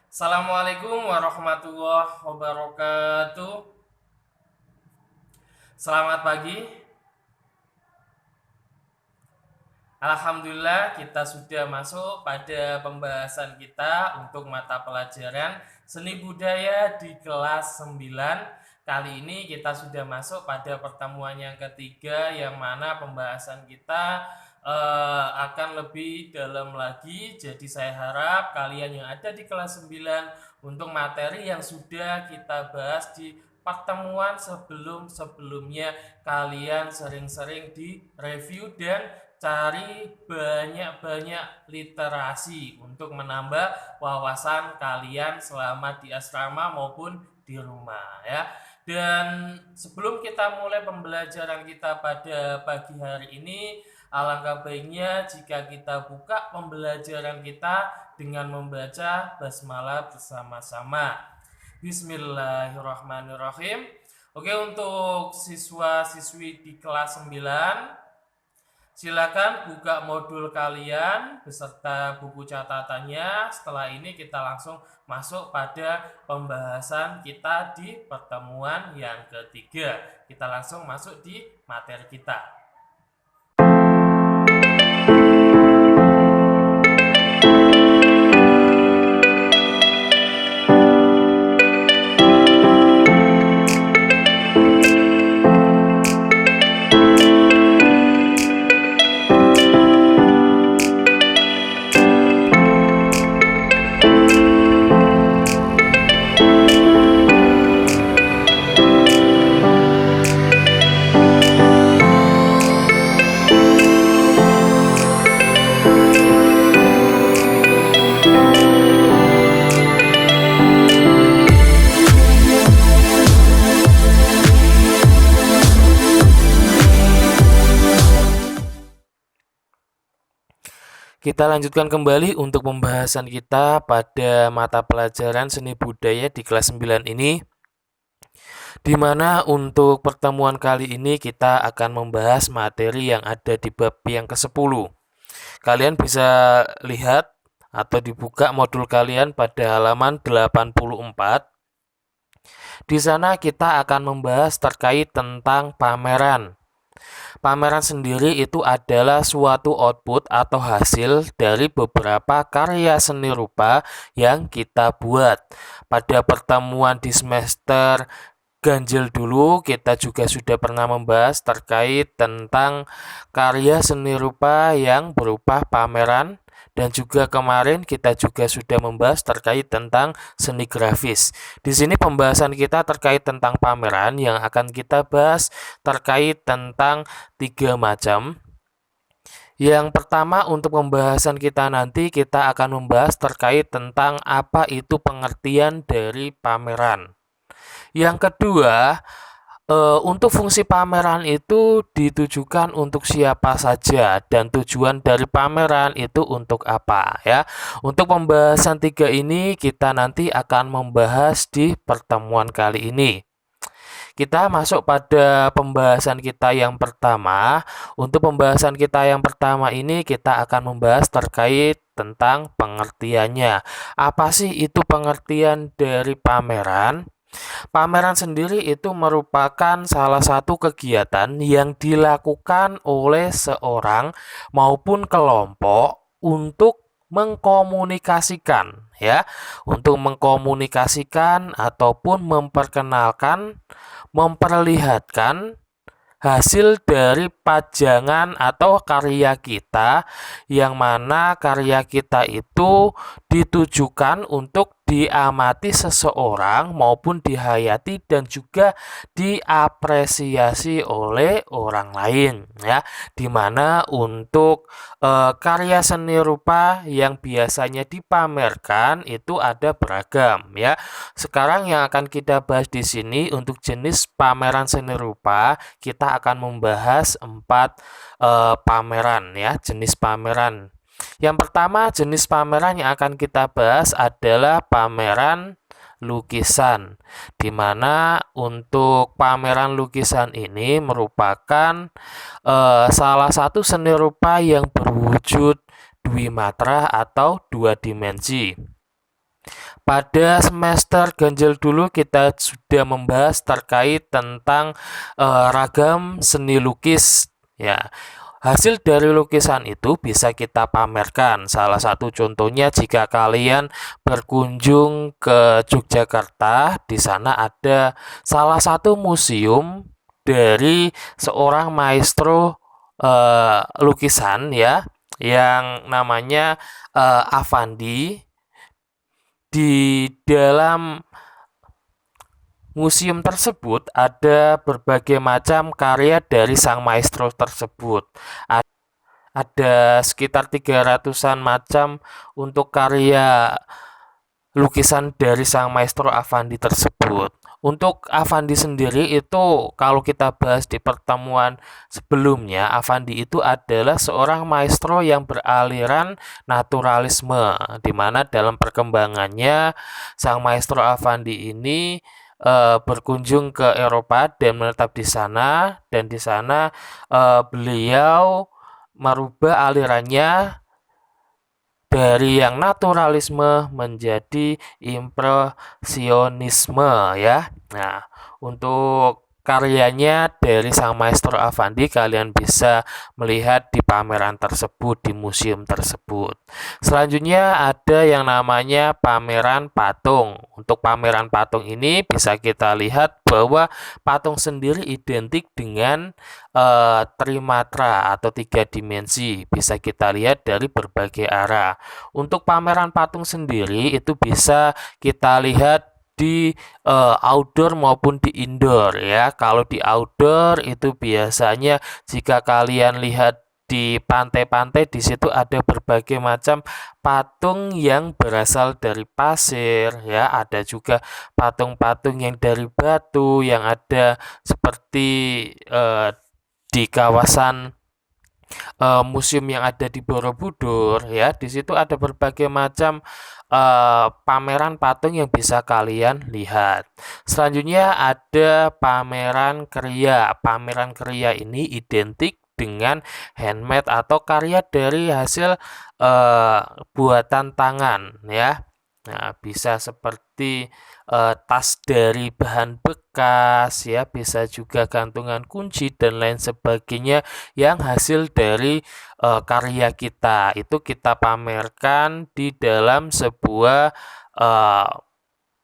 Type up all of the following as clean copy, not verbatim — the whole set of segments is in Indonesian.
Assalamualaikum warahmatullahi wabarakatuh. Selamat pagi. Alhamdulillah kita sudah masuk pada pembahasan kita untuk mata pelajaran Seni Budaya di kelas 9. Kali ini kita sudah masuk pada pertemuan yang ketiga, yang mana pembahasan kita akan lebih dalam lagi. Jadi saya harap kalian yang ada di kelas 9 untuk materi yang sudah kita bahas di pertemuan sebelum-sebelumnya, kalian sering-sering di review dan cari banyak-banyak literasi untuk menambah wawasan kalian selama di asrama maupun di rumah ya. Dan sebelum kita mulai pembelajaran kita pada pagi hari ini, alangkah baiknya jika kita buka pembelajaran kita dengan membaca basmalah bersama-sama. Bismillahirrahmanirrahim. Oke, untuk siswa-siswi di kelas 9, silakan buka modul kalian beserta buku catatannya. Setelah ini kita langsung masuk pada pembahasan kita di pertemuan yang ketiga. Kita langsung masuk di materi kita. Kita lanjutkan kembali untuk pembahasan kita pada mata pelajaran Seni Budaya di kelas 9 ini, di mana untuk pertemuan kali ini kita akan membahas materi yang ada di bab yang ke-10. Kalian bisa lihat atau dibuka modul kalian pada halaman 84. Di sana kita akan membahas terkait tentang pameran. Pameran sendiri itu adalah suatu output atau hasil dari beberapa karya seni rupa yang kita buat. Pada pertemuan di semester ganjil dulu, kita juga sudah pernah membahas terkait tentang karya seni rupa yang berupa pameran. Dan juga kemarin kita juga sudah membahas terkait tentang seni grafis. Di sini pembahasan kita terkait tentang pameran yang akan kita bahas terkait tentang 3 macam. Yang pertama, untuk pembahasan kita nanti kita akan membahas terkait tentang apa itu pengertian dari pameran. Yang kedua, untuk fungsi pameran itu ditujukan untuk siapa saja dan tujuan dari pameran itu untuk apa ya. Untuk pembahasan 3 ini kita nanti akan membahas di pertemuan kali ini. Kita masuk pada pembahasan kita yang pertama. Untuk pembahasan kita yang pertama ini kita akan membahas terkait tentang pengertiannya. Apa sih itu pengertian dari pameran? Pameran sendiri itu merupakan salah satu kegiatan yang dilakukan oleh seorang maupun kelompok untuk mengkomunikasikan untuk mengkomunikasikan ataupun memperlihatkan hasil dari pajangan atau karya kita, yang mana karya kita itu ditujukan untuk diamati seseorang maupun dihayati dan juga diapresiasi oleh orang lain ya. Dimana untuk karya seni rupa yang biasanya dipamerkan itu ada beragam ya. Sekarang yang akan kita bahas di sini untuk jenis pameran seni rupa, kita akan membahas 4 pameran ya, jenis pameran. Yang pertama, jenis pameran yang akan kita bahas adalah pameran lukisan, di mana untuk pameran lukisan ini merupakan salah satu seni rupa yang berwujud dwimatra atau 2 dimensi. Pada semester ganjil dulu kita sudah membahas terkait tentang ragam seni lukis ya. Hasil dari lukisan itu bisa kita pamerkan. Salah satu contohnya jika kalian berkunjung ke Yogyakarta, di sana ada salah satu museum dari seorang maestro lukisan ya, yang namanya Affandi. Di dalam museum tersebut ada berbagai macam karya dari sang maestro tersebut. Ada sekitar 300-an macam untuk karya lukisan dari sang maestro Affandi tersebut. Untuk Affandi sendiri itu kalau kita bahas di pertemuan sebelumnya, Affandi itu adalah seorang maestro yang beraliran naturalisme, di mana dalam perkembangannya sang maestro Affandi ini berkunjung ke Eropa dan menetap di sana, dan di sana beliau merubah alirannya dari yang naturalisme menjadi impresionisme ya. Nah, untuk karyanya dari sang maestro Affandi kalian bisa melihat di pameran tersebut, di museum tersebut. Selanjutnya ada yang namanya pameran patung. Untuk pameran patung ini bisa kita lihat bahwa patung sendiri identik dengan trimatra atau 3 dimensi. Bisa kita lihat dari berbagai arah. Untuk pameran patung sendiri itu bisa kita lihat di outdoor maupun di indoor ya. Kalau di outdoor itu biasanya jika kalian lihat di pantai-pantai, di situ ada berbagai macam patung yang berasal dari pasir ya. Ada juga patung-patung yang dari batu yang ada seperti di kawasan museum yang ada di Borobudur ya. Di situ ada berbagai macam pameran patung yang bisa kalian lihat. Selanjutnya ada pameran kriya. Pameran kriya ini identik dengan handmade atau karya dari hasil buatan tangan ya. Nah, bisa seperti tas dari bahan bekas ya, bisa juga gantungan kunci dan lain sebagainya yang hasil dari karya kita. Itu kita pamerkan di dalam sebuah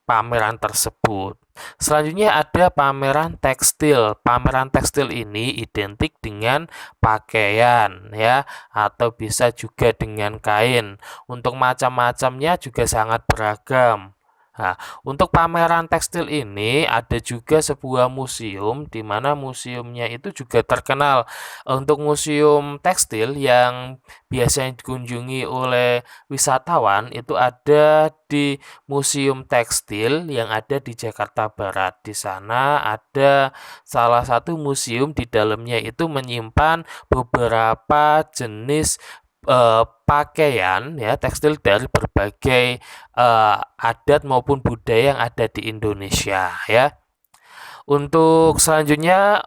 pameran tersebut. Selanjutnya ada pameran tekstil. Pameran tekstil ini identik dengan pakaian ya, atau bisa juga dengan kain. Untuk macam-macamnya juga sangat beragam. Nah, untuk pameran tekstil ini ada juga sebuah museum di mana museumnya itu juga terkenal. Untuk museum tekstil yang biasanya dikunjungi oleh wisatawan itu ada di Museum Tekstil yang ada di Jakarta Barat. Di sana ada salah satu museum, di dalamnya itu menyimpan beberapa jenis pakaian ya, tekstil dari berbagai adat maupun budaya yang ada di Indonesia ya. Untuk selanjutnya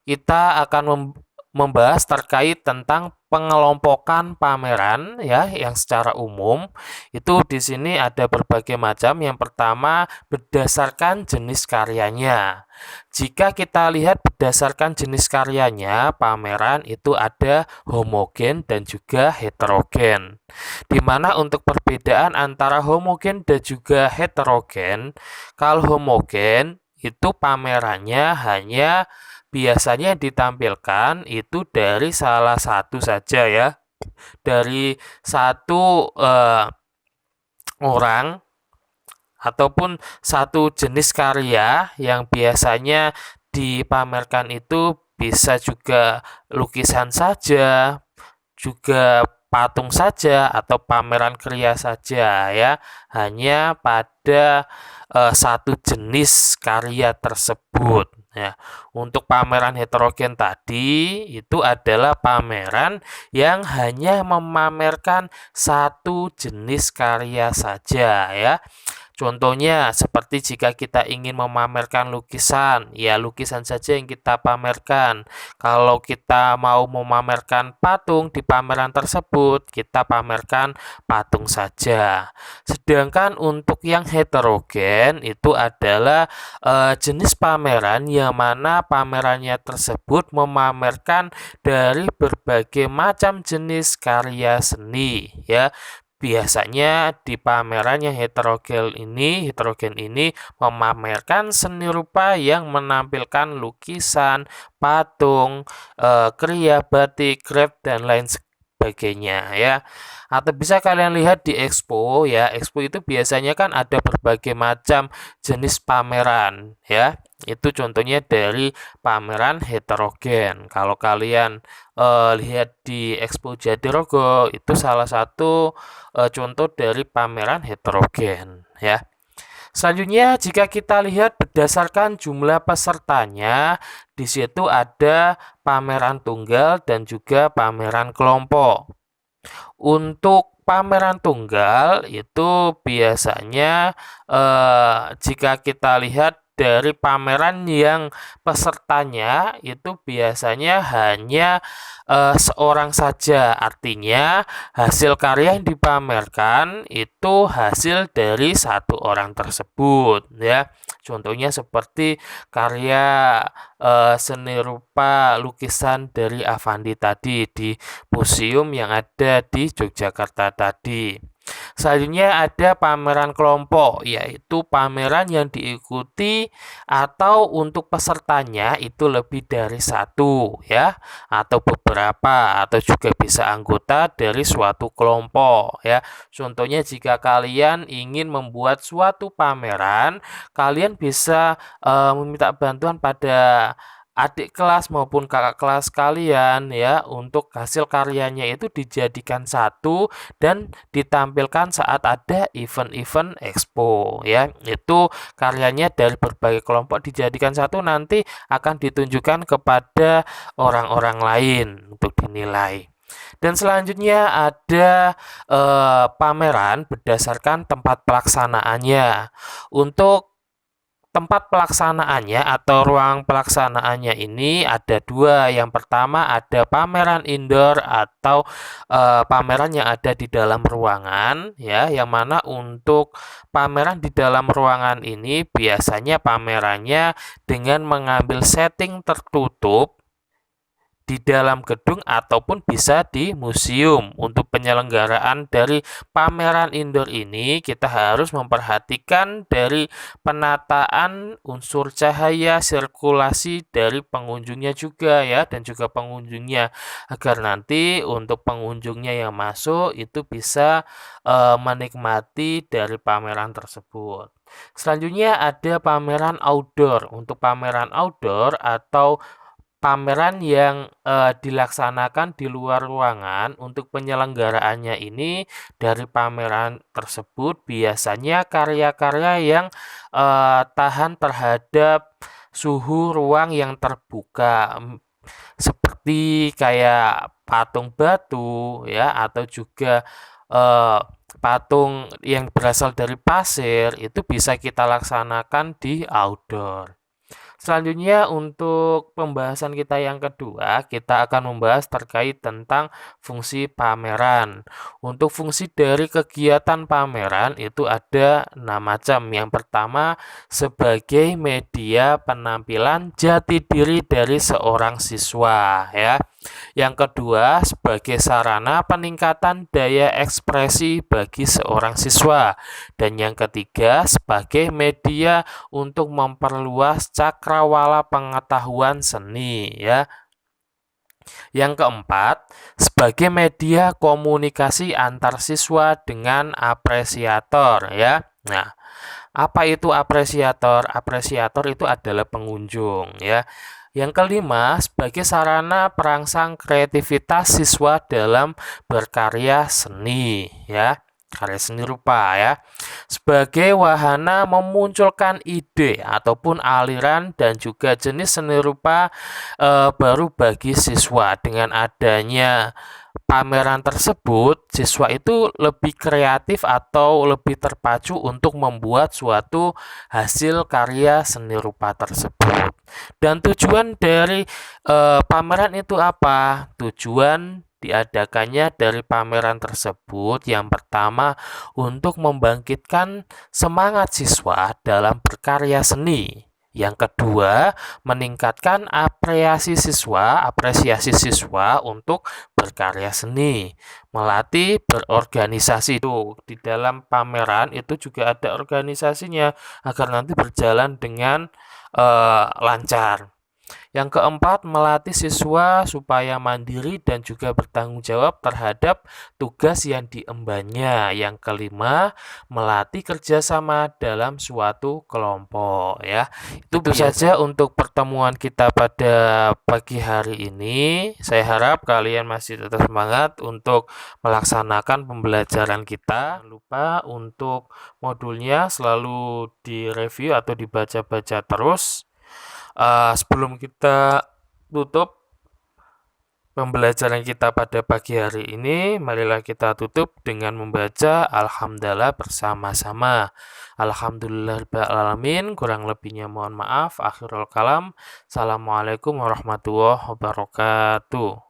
kita akan membahas terkait tentang pengelompokan pameran ya, yang secara umum itu di sini ada berbagai macam. Yang pertama berdasarkan jenis karyanya. Jika kita lihat berdasarkan jenis karyanya, pameran itu ada homogen dan juga heterogen. Di mana untuk perbedaan antara homogen dan juga heterogen, kalau homogen itu pamerannya hanya biasanya ditampilkan itu dari salah satu saja ya, dari satu orang ataupun satu jenis karya yang biasanya dipamerkan. Itu bisa juga lukisan saja, juga patung saja, atau pameran kriya saja ya, hanya pada satu jenis karya tersebut ya. Untuk pameran heterogen tadi itu adalah pameran yang hanya memamerkan satu jenis karya saja ya. Contohnya seperti jika kita ingin memamerkan lukisan, ya lukisan saja yang kita pamerkan. Kalau kita mau memamerkan patung di pameran tersebut, kita pamerkan patung saja. Sedangkan untuk yang heterogen itu adalah jenis pameran yang mana pamerannya tersebut memamerkan dari berbagai macam jenis karya seni, ya. Biasanya di pameran yang heterogen ini memamerkan seni rupa yang menampilkan lukisan, patung, kriya, batik, graf dan lain sebagainya, ya. Atau bisa kalian lihat di expo, ya. Expo itu biasanya kan ada berbagai macam jenis pameran, ya. Itu contohnya dari pameran heterogen. Kalau kalian lihat di Expo Jatirogo, itu salah satu contoh dari pameran heterogen, ya. Selanjutnya, jika kita lihat berdasarkan jumlah pesertanya, di situ ada pameran tunggal dan juga pameran kelompok. Untuk pameran tunggal itu biasanya jika kita lihat dari pameran yang pesertanya itu biasanya hanya seorang saja. Artinya hasil karya yang dipamerkan itu hasil dari satu orang tersebut, ya. Contohnya seperti karya seni rupa lukisan dari Avandi tadi di museum yang ada di Yogyakarta tadi. Selanjutnya ada pameran kelompok, yaitu pameran yang diikuti atau untuk pesertanya itu lebih dari satu, ya, atau beberapa, atau juga bisa anggota dari suatu kelompok, ya. Contohnya jika kalian ingin membuat suatu pameran, kalian bisa meminta bantuan pada adik kelas maupun kakak kelas kalian, ya, untuk hasil karyanya itu dijadikan satu dan ditampilkan saat ada event-event expo, ya. Itu karyanya dari berbagai kelompok dijadikan satu, nanti akan ditunjukkan kepada orang-orang lain untuk dinilai. Dan selanjutnya ada pameran berdasarkan tempat pelaksanaannya. Untuk tempat pelaksanaannya atau ruang pelaksanaannya ini ada dua. Yang pertama ada pameran indoor atau pameran yang ada di dalam ruangan, ya, yang mana untuk pameran di dalam ruangan ini biasanya pamerannya dengan mengambil setting tertutup di dalam gedung ataupun bisa di museum. Untuk penyelenggaraan dari pameran indoor ini kita harus memperhatikan dari penataan unsur cahaya, sirkulasi dari pengunjungnya juga, ya, dan juga pengunjungnya, agar nanti untuk pengunjungnya yang masuk itu bisa menikmati dari pameran tersebut. Selanjutnya ada pameran outdoor. Untuk pameran outdoor atau pameran yang dilaksanakan di luar ruangan, untuk penyelenggaraannya ini dari pameran tersebut biasanya karya-karya yang tahan terhadap suhu ruang yang terbuka, seperti kayak patung batu, ya, atau juga patung yang berasal dari pasir, itu bisa kita laksanakan di outdoor. Selanjutnya untuk pembahasan kita yang kedua, kita akan membahas terkait tentang fungsi pameran. Untuk fungsi dari kegiatan pameran itu ada 6 macam. Yang pertama, sebagai media penampilan jati diri dari seorang siswa, ya. Yang kedua, sebagai sarana peningkatan daya ekspresi bagi seorang siswa. Dan yang ketiga, sebagai media untuk memperluas cakrawala pengetahuan seni, ya. Yang keempat, sebagai media komunikasi antar siswa dengan apresiator, ya. Nah, apa itu apresiator? Apresiator itu adalah pengunjung, ya. Yang kelima, sebagai sarana perangsang kreativitas siswa dalam berkarya seni, ya. Karya seni rupa, ya. Sebagai wahana memunculkan ide ataupun aliran dan juga jenis seni rupa baru bagi siswa. Dengan adanya pameran tersebut, siswa itu lebih kreatif atau lebih terpacu untuk membuat suatu hasil karya seni rupa tersebut. Dan tujuan dari pameran itu apa? Tujuan diadakannya dari pameran tersebut yang pertama untuk membangkitkan semangat siswa dalam berkarya seni. Yang kedua, meningkatkan apresiasi siswa untuk berkarya seni, melatih berorganisasi. Itu di dalam pameran itu juga ada organisasinya agar nanti berjalan dengan lancar. Yang keempat, melatih siswa supaya mandiri dan juga bertanggung jawab terhadap tugas yang diembannya. Yang kelima, melatih kerjasama dalam suatu kelompok. Ya, itu saja untuk pertemuan kita pada pagi hari ini. Saya harap kalian masih tetap semangat untuk melaksanakan pembelajaran kita. Jangan lupa untuk modulnya selalu direview atau dibaca-baca terus. Sebelum kita tutup pembelajaran kita pada pagi hari ini, marilah kita tutup dengan membaca Alhamdulillah bersama-sama. Alhamdulillahirrahmanirrahim, kurang lebihnya mohon maaf. Akhirul kalam. Assalamualaikum warahmatullahi wabarakatuh.